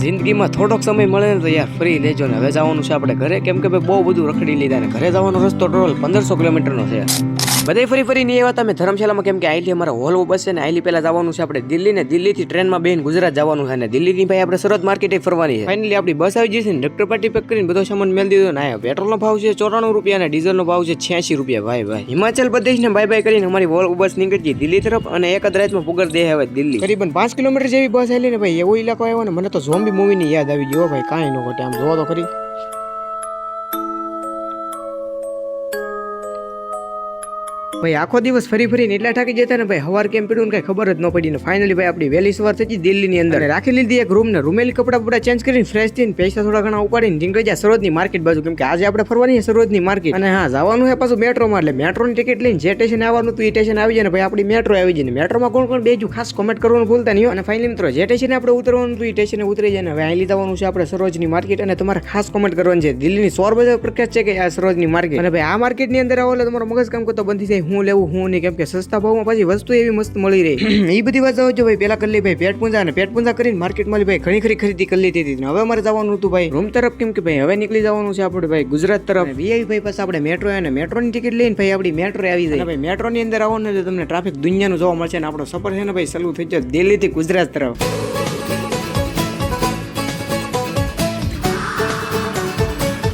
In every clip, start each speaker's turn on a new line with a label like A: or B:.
A: જિંદગીમાં થોડોક સમય મળે ને તો યાર ફ્રી લેજો ને. હવે જવાનું છે આપણે ઘરે, કેમ કે ભાઈ બહુ બધું રખડી લીધા ને ઘરે જવાનો રસ્તો ટોટલ 1500 કિલોમીટરનો છે. બધે ફરી નહીં એવા તમે ધર્મશાલામાં, કેમ કે આઈલી અમારા હોલવો બસ છે ને આઈલી પહેલા જવાનું છે આપણે દિલ્હી, ને દિલ્હીથી ટ્રેનમાં બેન ગુજરાત જવાનું છે, ને દિલ્હીની ભાઈ આપણે સુરત માર્કેટે ફરવાની છે. ફાઇનલી આપણી બસ આવી જશે ને ડોક્ટર પાર્ટી પેક કરીને બધો સામાન મેળ દીધો ને. પેટ્રોલનો ભાવ છે 94 રૂપિયા અને ડીઝલનો ભાવ છે 86 રૂપિયા. ભાઈ હિમાચલ પ્રદેશને બાય બાય કરીને અમારી હોલવો બસ નીકળી ગઈ દિલ્હી તરફ, અને એક જ રાતમાં પુગર દે હવે દિલ્હી. કરીબન 5 કિલોમીટર જેવી બસ આવેલી ને ભાઈ, એવો ઇલાકો આવ્યો ને મને તો ઝોમ્બી મૂવીની યાદ આવી ગયો ભાઈ. કાંઈ ન ઘટે, આમ જોવો તો ખરી. ભાઈ આખો દિવસ ફરીને એટલા થાકી જતા ને ભાઈ, હવાર કેમ પીડું ને કઈ ખબર જ ન પડી ને. ફાઇનલી ભાઈ આપણી વહેલી સવાર થઈ દિલ્હીની અંદર રાખી લીધી એક રૂમ ને રૂમેલી કપડા ચેન્જ કરીને ફ્રેશ થઈને પૈસા થોડા ઘણા ઉપાડીને નીકળી જાય સરોજની માર્કેટ બાજુ, કેમ કે આજે આપણે ફરવાની છે સરોજની માર્કેટ. અને હા, જવાનું છે પાછું મેટ્રોમાં, એટલે મેટ્રોની ટિકિટ લઈને જે સ્ટેશન આવવાનું હતું એ સ્ટેશન આવી જાય ને ભાઈ, આપણી મેટ્રો આવી જાય ને. મેટ્રોમાં કોણ બેજુ ખાસ કોમેન્ટ કરવાનું ભૂલતા નહીં. અને ફાઇનલી મિત્રો જે સ્ટેશને આપણે ઉતરવાનું હતું એ સ્ટેશને ઉતરી જાય ને. હવે અહીં લીધવાનું છે આપણે સરોજની માર્કેટ, અને તમારે ખાસ કોમેન્ટ કરવાની છે દિલ્હીની 100 બજાર પ્રખ્યાત છે કે આ સરોજની માર્કેટ. અને ભાઈ આ માર્કેટની અંદર આવો એટલે તમારો મગજ કામ કરતો બંધ થઈ જાય, હું લેવું હું નહીં, કેમ કે સસ્તા ભાવમાં પાછી વસ્તુ એવી મસ્ત મળી રહી. એ બધી વાત જો ભાઈ પેલા કરી લે ભાઈ પેટ પૂંજા, અને પેટ પૂંજા કરીને માર્કેટમાં ભાઈ ઘણી ખરી ખરીદી કરી લીધી હતી. હવે અમારે જવાનું હતું ભાઈ રૂમ તરફ, કેમ કે ભાઈ હવે નીકળી જવાનું છે આપણે ભાઈ ગુજરાત તરફ. વીઆઈ ભાઈ પાસે આપણે મેટ્રો આવે ને મેટ્રોની ટિકિટ લઈને ભાઈ આપણી મેટ્રો આવી જાય. ભાઈ મેટ્રોની અંદર આવો ને તો તમને ટ્રાફિક દુનિયાનું જોવા મળશે, ને આપણો સફર છે ને ભાઈ ચાલુ થઈ જાય દિલ્હીથી ગુજરાત તરફ.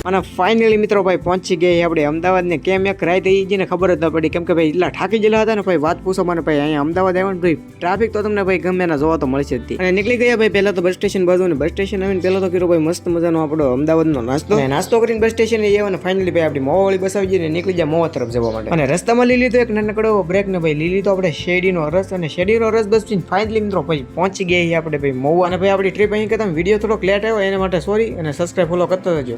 A: અને ફાઇનલી મિત્રો ભાઈ પહોંચી ગયા આપણે અમદાવાદ ને. કેમ એક રાત થઈ ગઈ ને ખબર જ ન પડી, કેમ કે ભાઈ એટલા થાકી ગયેલા હતા ને ભાઈ વાત પૂછો મને. ભાઈ અહીંયા અમદાવાદ આવ્યા ને ભાઈ ટ્રાફિક તો તમને ભાઈ ગમે ના જોવા તો મળશે જ. અને નીકળી ગયા ભાઈ પહેલા તો બસ સ્ટેશન બાજુ, ને બસ સ્ટેશન આવીને પહેલા તો કર્યો ભાઈ મસ્ત મજાનો આપણો અમદાવાદનો નાસ્તો કરીને બસ સ્ટેશન આવ્યા, ને ફાઇનલી ભાઈ આપણી મોવાવાળી બસ આવી ગઈ ને નીકળી જાય મોવા તરફ જવા માટે. અને રસ્તામાં લઈ લીધો એક નાનકડો બ્રેક ને ભાઈ લઈ લીધો આપણે શેરડીનો રસ, અને શેરડીનો રસ બસ ફાઇનલી મિત્રો ભાઈ પહોંચી ગયા આપણે ભાઈ મોવા. અને ભાઈ આપણી ટ્રીપ અહીં કે તમે વિડીયો થોડોક લેટ આવ્યો એના માટે સોરી, અને સબસ્ક્રાઈબ ફોલો કરતો રહેજો.